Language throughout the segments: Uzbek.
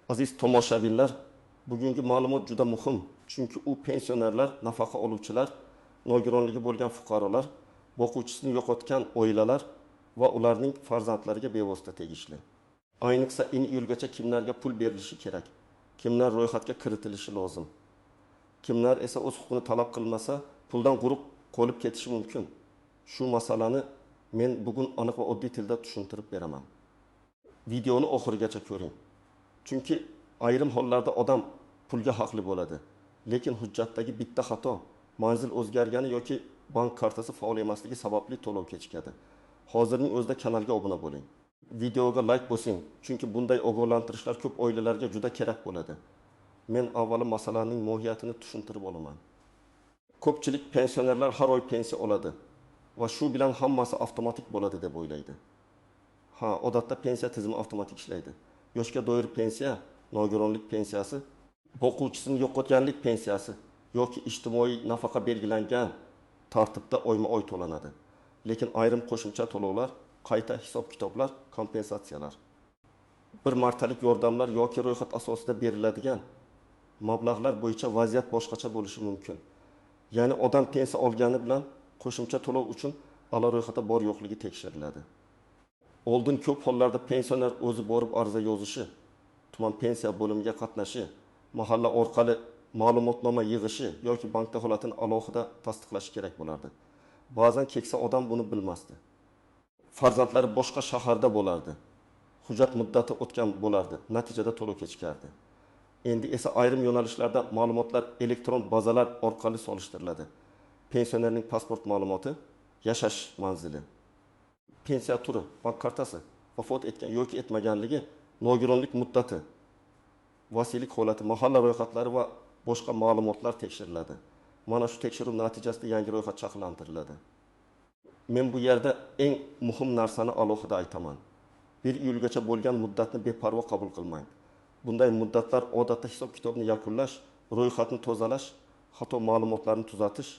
Aziz tomoshabinlar, bugungi ma'lumot juda muhim. Chunki u pensionerlar, nafaqa oluvchilar, nogironligi bo'lgan fuqarolar, boquvchisini yo'qotgan oilalar va ularning farzandlariga bevosita tegishli. Ayniqsa iyulgacha kimlarga pul berilishi kerak, kimlar ro'yxatga kiritilishi lozim. Kimlar esa o'z huquqini talab qilmasa, puldan quruq qolib ketishi mumkin. Shu masalani men bugun aniq va oddiy tilda tushuntirib beraman. Videoni oxirigacha ko'ring. Chunki ayrim hollarda odam pulga haqli bo'ladi, lekin hujjatdagi bitta xato, manzil o'zgargani yoki bank kartasi faol emasligi sababli to'lov kechikadi. Hozirning o'zida kanalga obuna bo'ling. Videoga like bosing, chunki bunday ogohlantirishlar ko'p oilalarga juda kerak bo'ladi. Men avvalo masalaning mohiyatini tushuntirib olaman. Ko'pchilik pensionerlar har oy pensiya oladi va shu bilan hammasi avtomatik bo'ladi deb o'ylaydi. Ha, odatda pensiya tizimi avtomatik ishlaydi. Yoshga doir pensiya, nogironlik pensiyasi, boquvchisini yo'qotganlik pensiyasi yoki ijtimoiy nafaqa belgilangan tartibda oyma-oy to'lanadi. Lekin ayrim qo'shimcha to'lovlar, qayta hisob-kitoblar, kompensatsiyalar, bir martalik yordamlar yoki ro'yxat asosida beriladigan mablag'lar bo'yicha vaziyat boshqacha bo'lishi mumkin. Ya'ni odam pensiya olgani bilan qo'shimcha to'lov uchun ala ro'yxatda bor yo'qligi tekshiriladi. Oldin ko'p hollarda pensioner o'zi borib ariza yozishi, tuman pensiya bo'limiga qatnashi, mahalla orqali ma'lumotnoma yig'ishi yoki bankda holatini alohida tasdiqlashi kerak bo'lardi. Ba'zan keksa odam buni bilmasdi. Farzandlari boshqa shaharda bo'lardi. Hujjat muddati o'tgan bo'lardi. Natijada to'lov kechikardi. Endi esa ayrim yo'nalishlarda ma'lumotlar elektron bazalar orqali solishtiriladi. Pensionerning pasport ma'lumoti, yashash manzili, pensiya turi, bank kartasi, vafot etgan yoki etmaganligi, nogironlik muddati, vasiylik holati, mahalla ro'yxatlari va boshqa ma'lumotlar tekshiriladi. Mana shu tekshiruv natijasida yangi ro'yxat shakllantiriladi. Men bu yerda eng muhim narsani alohida aytaman. 1 iyulgacha bo'lgan muddatni beparvo qabul qilmang. Bunday muddatlar odatda hisob-kitobni yakunlash, ro'yxatni tozalash, xato ma'lumotlarni tuzatish,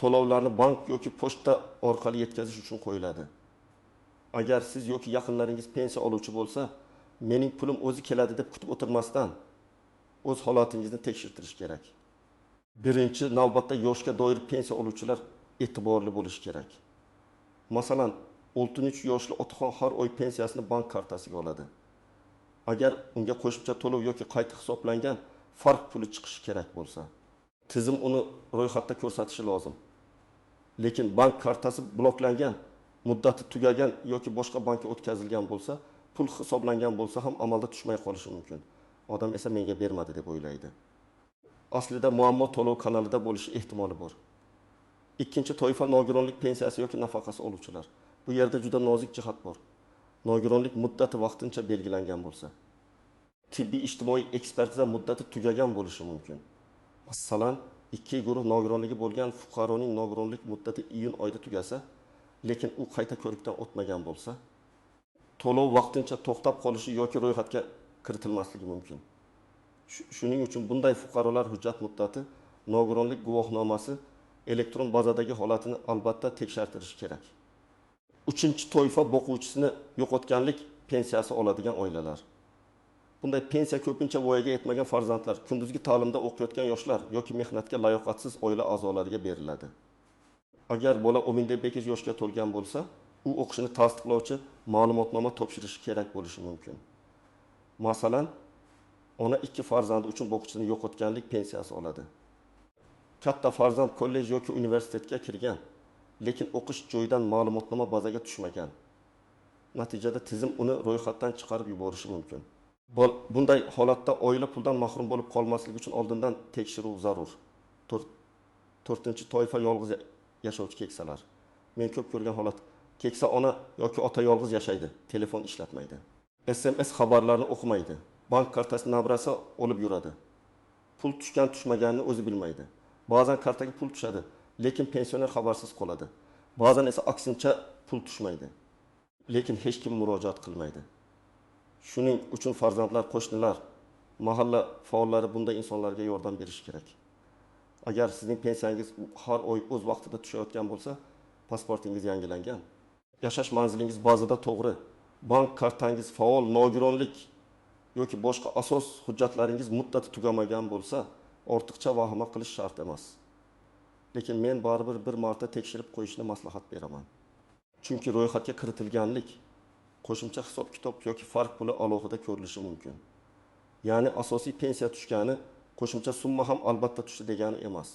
to'lovlarni bank yoki pochta orqali yetkazish uchun qo'yiladi. Agar siz yoki yaqinlaringiz pensiya oluvchi bo'lsa, mening pulim o'zi keladi deb kutib o'tirmasdan o'z holatingizni tekshirtirish kerak. Birinchi navbatda yoshga doir pensiya oluvchilar e'tiborli bo'lishi kerak. Masalan, 63 yoshli otaxon har oy pensiyasini bank kartasiga oladi. Agar unga qo'shimcha to'lov yoki qayta hisoblangan farq puli chiqishi kerak bo'lsa, tizim uni ro'yxatda ko'rsatishi lozim. Lekin bank kartasi bloklangan, muddati tugagan yoki boshqa bankka o'tkazilgan bo'lsa, pul hisoblangan bo'lsa ham amalda tushmay qolishi mumkin. Odam esa menga bermadi deb o'ylaydi. Aslida muammo to'lov kanalida bo'lishi ehtimoli bor. Ikkinchi toifa nogironlik pensiyasi yoki nafaqasi oluvchilar. Bu yerda juda nozik jihat bor. Nogironlik muddati vaqtincha belgilangan bo'lsa, tibbiy ijtimoiy ekspertiza muddati tugagan bo'lishi mumkin. Masalan, ikki guruh nogironligi bo'lgan fuqaroning nogironlik muddati iyun oyida tugasa, lekin u qayta ko'rikdan o'tmagan bo'lsa, to'lov vaqtincha to'xtab qolishi yoki ro'yxatga kiritilmasligi mumkin. Shuning uchun bunday fuqarolar hujjat muddati, nogironlik guvohnomasi, elektron bazadagi holatini albatta tekshirtirish kerak. Uchinchi toifa boquvchisini yo'qotganlik pensiyasi oladigan oilalar. Bunday pensiya ko'pincha voyaga yetmagan farzandlar, kunduzgi ta'limda o'qiyotgan yoshlar yoki mehnatga layoqatsiz oila a'zolariga beriladi. Agar bola 18 yoshga to'lgan bo'lsa, u o'qishini tasdiqlovchi ma'lumotnoma topshirishi kerak bo'lishi mumkin. Masalan, ona 2 farzandi uchun boquvchisini yo'qotganlik pensiyasi oladi. Katta farzand kollej yoki universitetga kirgan, lekin o'qish joyidan ma'lumotnoma bazaga tushmagan. Natijada tizim uni ro'yxatdan chiqarib yuborishi mumkin. Bunday holatda oila puldan mahrum bo'lib qolmasligi uchun oldindan tekshiruv zarur. 4-chi toifa yolg'iz yashovchi keksalar. Men ko'p ko'rgan holat, keksa ona yoki ota yolg'iz yashaydi, telefon ishlatmaydi, SMS xabarlarni o'qimaydi, bank kartasi nabrasi olib yuradi. Pul tushgan tushmaganini o'zi bilmaydi. Ba'zan kartaga pul tushadi, lekin pensioner xabarsiz qoladi. Ba'zan esa aksincha pul tushmaydi, lekin hech kim murojaat qilmaydi. Shuning uchun farzandlar, qo'shnilar, mahalla faollari bunday insonlarga yordam berish kerak. Agar sizning pensiyangiz har oy o'z vaqtida tushayotgan bo'lsa, pasportingiz yangilangan, yashash manzilingiz bazada to'g'ri, bank kartangiz faol, nogironlik yoki boshqa asos hujjatlaringiz muddati tugamagan bo'lsa, ortiqcha vahima qilish shart emas. Lekin men baribir bir marta tekshirib qo'yishni maslahat beraman. Chunki ro'yxatga kiritilganlik qo'shimcha hisob-kitob yoki farq puli alohida ko'rilishi mumkin. Ya'ni asosiy pensiya tushgani, qo'shimcha summa ham albatta tushdi degani emas.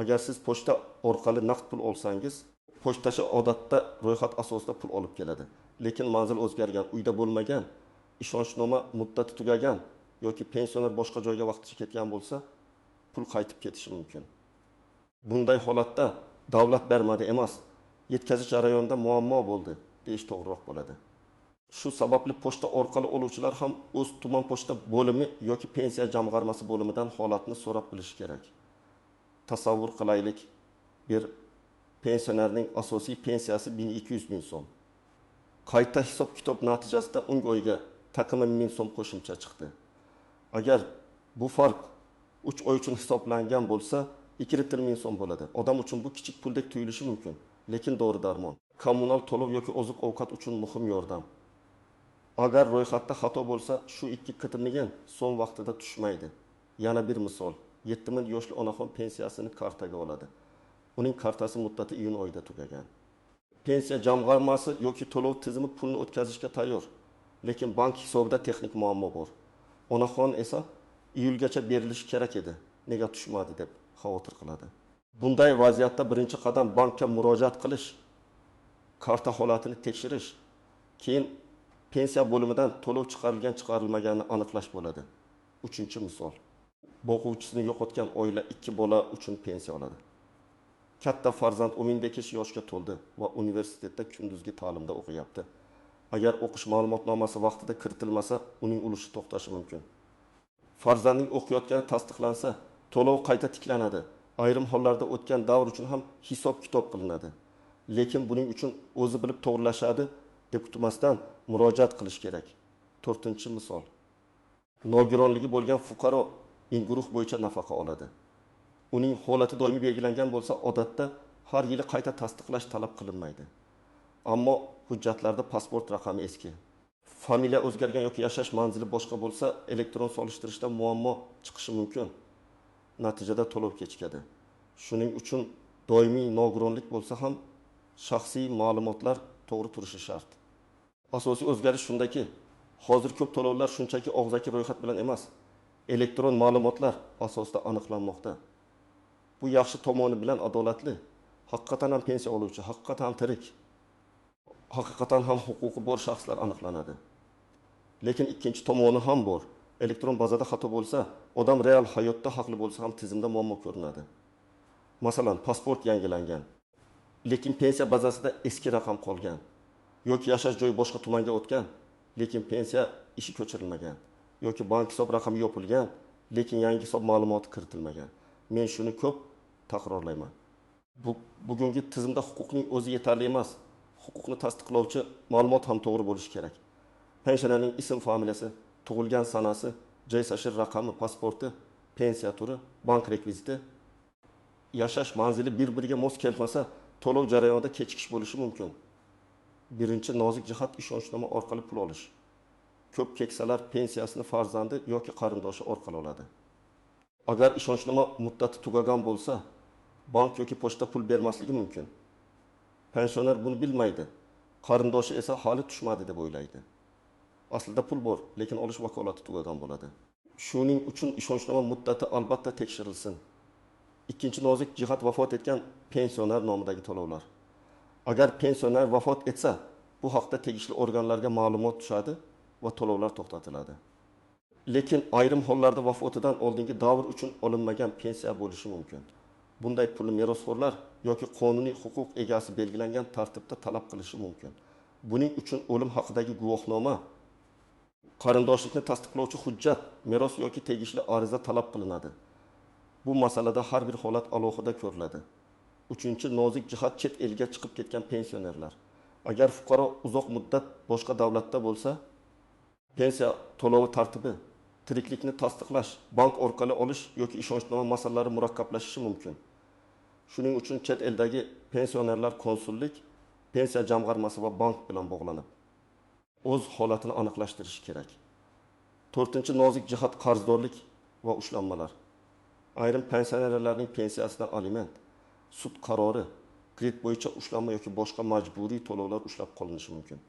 Agar siz pochta orqali naqd pul olsangiz, pochtachi odatda ro'yxat asosida pul olib keladi. Lekin manzil o'zgargan, uyda bo'lmagan, ishonchnoma muddati tugagan yoki pensioner boshqa joyga vaqtincha ketgan bo'lsa, pul qaytib ketishi mumkin. Bunday holatda davlat bermadi emas, yetkazish jarayonida muammo bo'ldi deyish to'g'riroq bo'ladi. Shu sababli pochta orqali oluvchilar ham o'z tuman pochta bo'limi yoki pensiya jamg'armasi bo'limidan holatni so'rab bilishi kerak. Tasavvur qilaylik, bir pensionerning asosiy pensiyasi 1200 ming so'm. Qayta hisob-kitob natijasida unga taxminan 1000 so'm qo'shimcha chiqdi. Agar bu farq 3 oy uchun hisoblangan bo'lsa, 2 ming so'm bo'ladi. Odam uchun bu kichik puldek tuyulishi mumkin, lekin dori-darmon, kommunal to'lov yoki oziq-ovqat uchun muhim yordam. Agar ro'yxatda xato bo'lsa, shu 2 ming so'm vaqtida tushmaydi. Yana bir misol, 7000 yoshli onaxon pensiyasini kartaga oladi. Uning kartasi muddati iyun oyida tugagan. Pensiya jamg'armasi yoki to'lov tizimi pulni o'tkazishga tayyor, lekin bank hisobida texnik muammo bor. Onaxon esa iyulgacha berilishi kerak edi, nega tushmadi deb xavotir qiladi. Bunday vaziyatda birinchi qadam bankka murojaat qilish, karta holatini tekshirish, keyin pensiya bo'limidan to'lov chiqarilmaganini aniqlash bo'ladi. 3-misol. Boquvchisini yo'qotgan oila 2 bola uchun pensiya oladi. Katta farzand 15 yoshga to'ldi va universitetda kunduzgi ta'limda o'qiyapti. Agar o'qish ma'lumotnomasi vaqtida kiritilmasa, uning ulushi to'xtashi mumkin. Farzandning o'qiyotgani tasdiqlansa, to'lov qayta tiklanadi. Ayrim hollarda o'tgan davr uchun ham hisob-kitob qilinadi. Lekin buning uchun o'zi bilib to'g'rilashadi deb kutmasdan murojaat qilish kerak. 4-misol. Nogironligi bo'lgan fuqaro eng guruh bo'yicha nafaqa oladi. Uning holati doimiy belgilangan bo'lsa, odatda har yili qayta tasdiqlash talab qilinmaydi. Ammo hujjatlarda pasport raqami eski, familiya o'zgargan yoki yashash manzili boshqa bo'lsa, elektron solishtirishda muammo chiqishi mumkin. Natijada to'lov kechikadi. Shuning uchun doimiy nogironlik bo'lsa ham shaxsiy ma'lumotlar to'g'ri turishi shart. Asosiy o'zgarish shundaki, hozir ko'p to'lovlar shunchaki og'zaki ro'yxat bilan emas, elektron ma'lumotlar asosida aniqlanmoqda. Bu yaxshi tomoni bilan adolatli, haqiqatan ham pensiya oluvchi, haqiqatan ham tirik, haqiqatan ham huquqi bor shaxslar aniqlanadi. Lekin ikkinchi tomoni ham bor. Elektron bazada xato bo'lsa, odam real hayotda haqli bo'lsa ham tizimda muammo ko'rinadi. Masalan, pasport yangilangan, lekin pensiya bazasida eski raqam qolgan, yoki yashash joyi boshqa tumanga o'tgan, lekin pensiya ishi ko'chirilmagan, yoki bank hisob raqami yopilgan, lekin yangi hisob ma'lumoti kiritilmagan. Men shuni ko'p takrorlayman. Bugungi tizimda huquqning o'zi yetarli emas. Huquqni tasdiqlovchi ma'lumot ham to'g'ri bo'lishi kerak. Pensionerning ism, familiyasi, tug'ilgan sanasi, joy sashir raqami, pasporti, pensiya turi, bank rekviziti, yashash manzili bir-biriga mos kelmasa, to'lov jarayonida kechikish bo'lishi mumkin. Birinchi nozik jihat ishonchnoma orqali pul olish. Ko'p keksalar pensiyasini farzandi yoki qarindoshi orqali oladi. Agar ishonchnoma muddati tugagan bo'lsa, bank yoki pochta pul bermasligi mumkin. Pensioner buni bilmaydi. Qarindoshi esa hali tushmadi deb o'ylaydi. Aslida pul bor, lekin olish vakolati tugagan bo'ladi. Shuning uchun ishonchnoma muddati albatta tekshirilsin. Ikkinchi nozik jihat vafot etgan pensioner nomidagi to'lovlar. Agar pensioner vafot etsa, bu haqda tegishli organlarga ma'lumot tushadi va to'lovlar to'xtatiladi. Lekin ayrim hollarda vafotidan oldingi davr uchun olinmagan pensiya bo'lishi mumkin. Bunday pulni merosxo'rlar yoki qonuniy huquq egasi belgilangan tartibda talab qilishi mumkin. Buning uchun o'lim haqidagi guvohnoma, qarindoshlikni tasdiqlovchi hujjat, meros yoki tegishli ariza talab qilinadi. Bu masalada har bir holat alohida ko'riladi. 3-nozik jihat chet elga chiqib ketgan pensionerlar. Agar fuqaro uzoq muddat boshqa davlatda bo'lsa, pensiya to'lovi tartibi, tiriklikni tasdiqlash, bank orqali olish yoki ishonchnoma masalalari murakkablashishi mumkin. Shuning uchun chet eldagi pensionerlar konsullik, pensiya jamg'armasi va bank bilan bog'lanib o'z holatini aniqlashtirishi kerak. To'rtinchi nozik jihat qarzdorlik va ushlanmalar. Ayrim pensionerlarning pensiyasidan aliment, sud qarori, kredit bo'yicha ushlanma yoki boshqa majburiy to'lovlar ushlab qolinishi mumkin.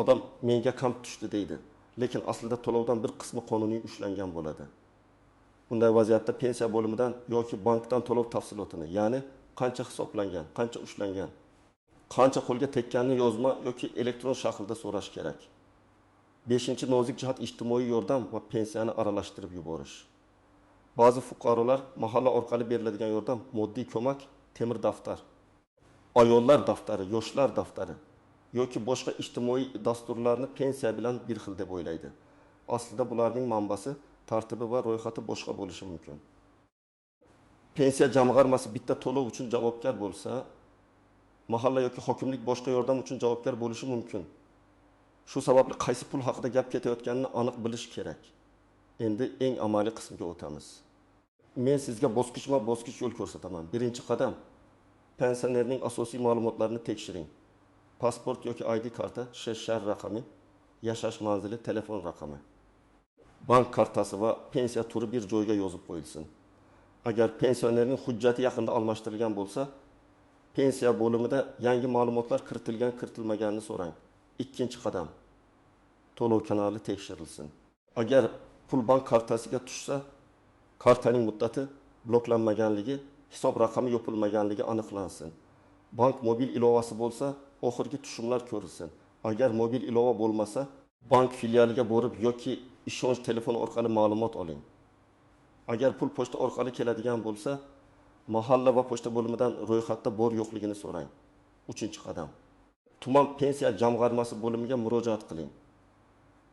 Odam menga kam tushdi deydi, lekin aslida to'lovdan bir qismi qonuniy ushlangan bo'ladi. Bunday vaziyatda pensiya bo'limidan yoki bankdan to'lov tafsilotini, ya'ni qancha hisoblangan, qancha ushlangan, qancha qo'lga tekkanini yozma yoki elektron shaklda so'rash kerak. 5-nozik jihat ijtimoiy yordam va pensiyani aralashtirib yuborish. Ba'zi fuqarolar mahalla orqali beriladigan yordam, moddiy ko'mak, temir daftar, ayollar daftari, yoshlar daftari yoki boshqa ijtimoiy dasturlarni pensiya bilan bir xil deb o'ylaydi. Aslida bularning manbasi, tartibi va ro'yxati boshqa bo'lishi mumkin. Pensiya jamg'armasi bitta to'lov uchun javobgar bo'lsa, mahalla yoki hokimlik boshqa yordam uchun javobgar bo'lishi mumkin. Shu sababli qaysi pul haqida gap ketayotganini aniq bilish kerak. Endi eng amaliy qismga o'tamiz. Men sizga bosqichma-bosqich yo'l ko'rsataman. Birinchi qadam, pensionerning asosiy ma'lumotlarini tekshiring. Pasport yoki ID karta, shahar raqami, yashash manzili, telefon raqami. Bank kartasi va pensiya turi bir joyga yozib qo'yilsin. Agar pensionerning hujjati yaqinda almashtirilgan bo'lsa, pensiya bo'limida yangi ma'lumotlar kiritilmaganini so'rang. Ikkinchi qadam, to'lov kanali tekshirilsin. Agar pul bank kartasiga tushsa, kartaning muddati bloklanmaganligi, hisob raqami yopilmaganligi aniqlansin. Bank mobil ilovasi bo'lsa, oxirgi tushumlar ko'rilsin. Agar mobil ilova bo'lmasa, bank filialiga borib yoki ishonch telefoni orqali ma'lumot oling. Agar pul pochta orqali keladigan bo'lsa, mahalla va pochta bo'limidan ro'yxatda bor yo'qligini so'rang. 3-qadam. Tuman pensiya jamg'armasi bo'limiga murojaat qiling.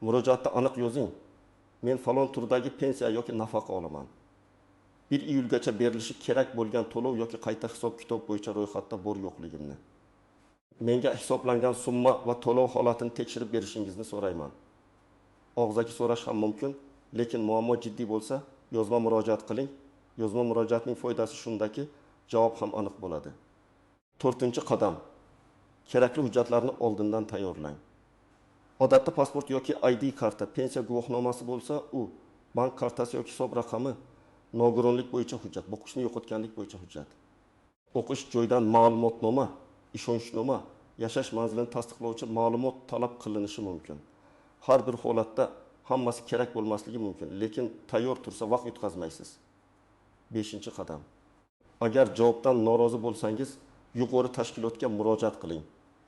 Murojaatda aniq yozing. Men falon turdagi pensiya yoki nafaqa olaman. 1 iyulgacha berilishi kerak bo'lgan to'lov yoki qayta hisob-kitob bo'yicha ro'yxatda bor yo'qligimni. Menga hisoblangan summa va to'lov holatini tekshirib berishingizni so'rayman. Og'zaki so'rash ham mumkin, lekin muammo jiddiy bo'lsa, yozma murojaat qiling. Yozma murojaatning foydasi shundaki, javob ham aniq bo'ladi. 4-qadam. Kerakli hujjatlarni oldindan tayyorlang. Odatda pasport yoki ID karta, pensiya guvohnomasi bo'lsa, u bank kartasi yoki hisob raqami, nogironlik bo'yicha hujjat, o'qishni yo'qotganlik bo'yicha hujjat. O'qish joydan ma'lumotnoma, ishonchnoma, yashash manzilini tasdiqlovchi ma'lumot talab qilinishi mumkin. Har bir holatda hammasi kerak bo'lmasligi mumkin, lekin tayyor tursa vaqt yutqazmaysiz. 5-qadam. Agar javobdan norozi bo'lsangiz, yuqori tashkilotga murojaat qiling.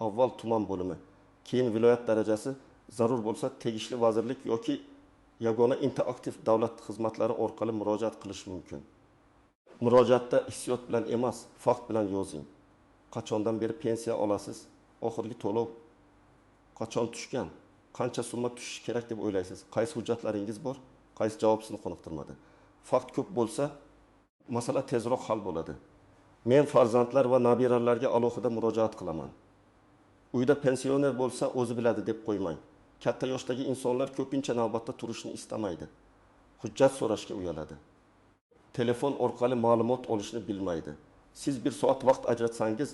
Avval tuman bo'limi, keyin viloyat darajasi, zarur bo'lsa tegishli vazirlik yoki yagona interaktiv davlat xizmatlari orqali murojaat qilish mumkin. Murojaatda hissiyot bilan emas, fakt bilan yozing. Qachondan beri pensiya olasiz? Oxirgi to'lov qachon tushgan? Qancha summa tushishi kerak deb o'ylaysiz? Qaysi hujjatlaringiz bor? Qaysi javob sizni qoniqtirmadi? Fakt ko'p bo'lsa, masala tezroq hal bo'ladi. Men farzandlar va nabiralarga alohida murojaat qilaman. Uyda pensioner bo'lsa o'zi biladi deb qo'ymang. Katta yoshdagi insonlar ko'pincha navbatda turishni istamaydi. Hujjat so'rashga uyaladi. Telefon orqali ma'lumot olishni bilmaydi. Siz bir soat vaqt ajratsangiz,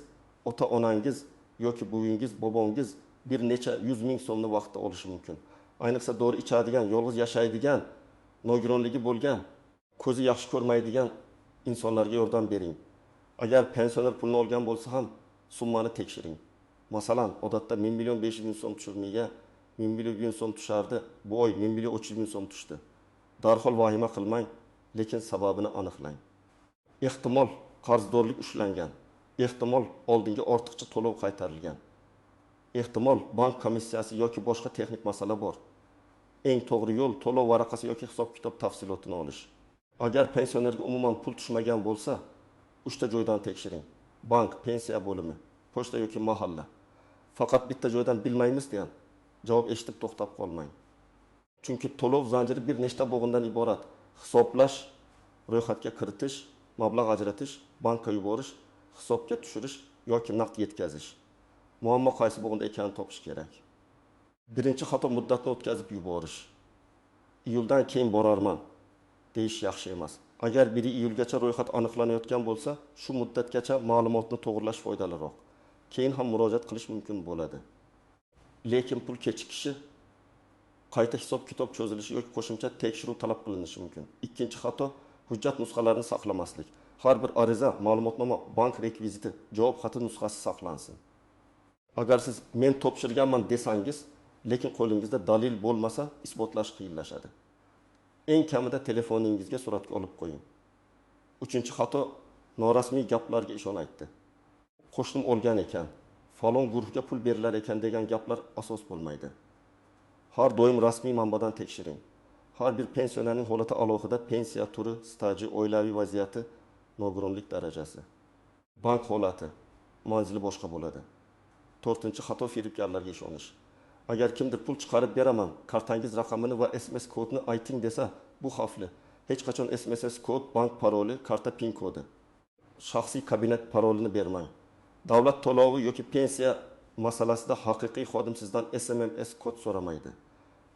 ota-onangiz yoki buvingiz, bobongiz bir necha 100 ming so'mni vaqtda olishi mumkin. Ayniqsa dori ichadigan, yolg'iz yashaydigan, nogironligi bo'lgan, ko'zi yaxshi ko'rmaydigan insonlarga yordam bering. Agar pensioner pulni olgan bo'lsa ham summani tekshiring. Masalan, odatda 1 million 500 ming so'm tushirmiga 1 million so'm tushardi. Bu oy 1 million 300 ming so'm tushdi. Darhol vahima qilmang, lekin sababini aniqlang. Ehtimol qarzdorlik ushlangan. Ehtimol oldingi ortiqcha to'lov qaytarilgan. Ehtimol bank komissiyasi yoki boshqa texnik masala bor. Eng to'g'ri yo'l to'lov varaqasi yoki hisob-kitob tafsilotini olish. Agar pensionerga umuman pul tushmagan bo'lsa, 3 ta joydan tekshiring. Bank, pensiya bo'limi, pochta yoki mahalla. Faqat bitta joydan bilmaymiz degan javob eshitib to'xtab qolmang. Chunki to'lov zanjiri bir nechta bo'g'indan iborat. Hisoblash, ro'yxatga kiritish, mablag' ajratish, bankka yuborish, hisobga tushirish yoki naqd yetkazish. Muammo qaysi bo'g'inda ekanini topish kerak. Birinchi xato muddatni o'tkazib yuborish. Iyuldan keyin borarman deyish yaxshi emas. Agar 1 iyulgacha ro'yxat aniqlanayotgan bo'lsa, shu muddatgacha ma'lumotni to'g'rilash foydaliroq. Keyin ham murojaat qilish mumkin bo'ladi. Lekin pul kechikishi qayta hisob-kitob cho'zilishi yoki qo'shimcha tekshiruv talab qilinishi mumkin. Ikkinchi xato hujjat nusxalarini saqlamaslik. Har bir ariza, ma'lumotnoma, bank rekviziti, javob xati nusxasi saqlansin. Agar siz men topshirganman desangiz, lekin qo'lingizda dalil bo'lmasa, isbotlash qiyinlashadi. Eng kamida telefoningizga suratga olib qo'ying. Uchinchi xato norasmiy gaplarga ishon aytdi. Qo'shnim olgan ekan, falon guruhga pul berilar ekan degan gaplar asos bo'lmaydi. Har doim rasmiy manbadan tekshiring. Har bir pensionerning holati alohida pensiya turi, staji, oilaviy vaziyati, nogironlik darajasi. Bank holati, manzili boshqa bo'ladi. 4-xato firibgarlarga ishonish. Agar kimdir pul chiqarib beraman, kartangiz raqamini va SMS kodini ayting desa, bu xavfli. Hech qachon SMS kod, bank paroli, karta PIN kodi, shaxsiy kabinet parolini bermang. Davlat to'lovi yoki pensiya masalasida haqiqiy xodim sizdan SMS kod so'ramaydi.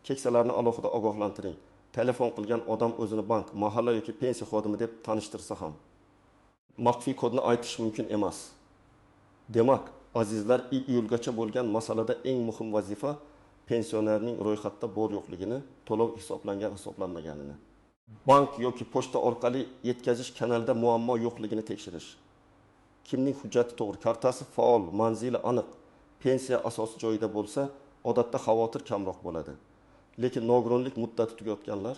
Keksalarni alohida ogohlantiring. Telefon qilgan odam o'zini bank, mahalla yoki pensiya xodimi deb tanishtirsa ham maxfiy kodni aytish mumkin emas. Demak, azizlar, iyulgacha bo'lgan masalada eng muhim vazifa pensionerning ro'yxatda bor yo'qligini, to'lov hisoblangan hisoblanmaganini, bank yoki pochta orqali yetkazish kanalida muammo yo'qligini tekshirish. Kimning hujjati to'g'ri, kartasi faol, manzili aniq, pensiya asosi joyida bo'lsa, odatda xavotir kamroq bo'ladi. Lekin nogironlik muddati tugatganlar,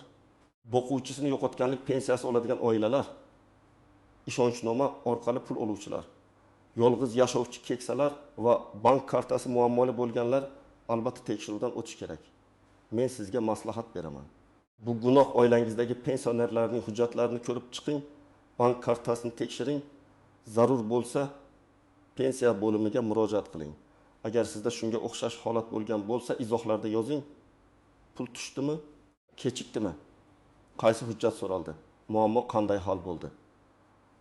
boquvchisini yo'qotganlik pensiyasi oladigan oilalar, ishonchnoma orqali pul oluvchilar, yolg'iz yashovchi keksalar va bank kartasi muammoli bo'lganlar albatta tekshiruvdan o'tish kerak. Men sizga maslahat beraman. Bu gunoh oilangizdagi pensionerlarning hujjatlarini ko'rib chiqing, bank kartasini tekshiring, zarur bo'lsa pensiya bo'limiga murojaat qiling. Agar sizda shunga o'xshash holat bo'lgan bo'lsa, izohlarda yozing. Pul tushdimi? Kechikdimi? Qaysi hujjat so'raldi? Muammo qanday hal bo'ldi?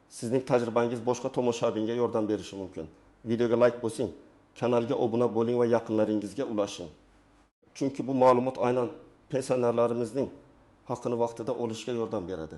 Sizning tajribangiz boshqa tomoshabinga yordam berishi mumkin. Videoga like bosing, kanalga obuna bo'ling va yaqinlaringizga ulashing. Chunki bu ma'lumot aynan pensionerlarimizning haqqini vaqtida olishga yordam beradi.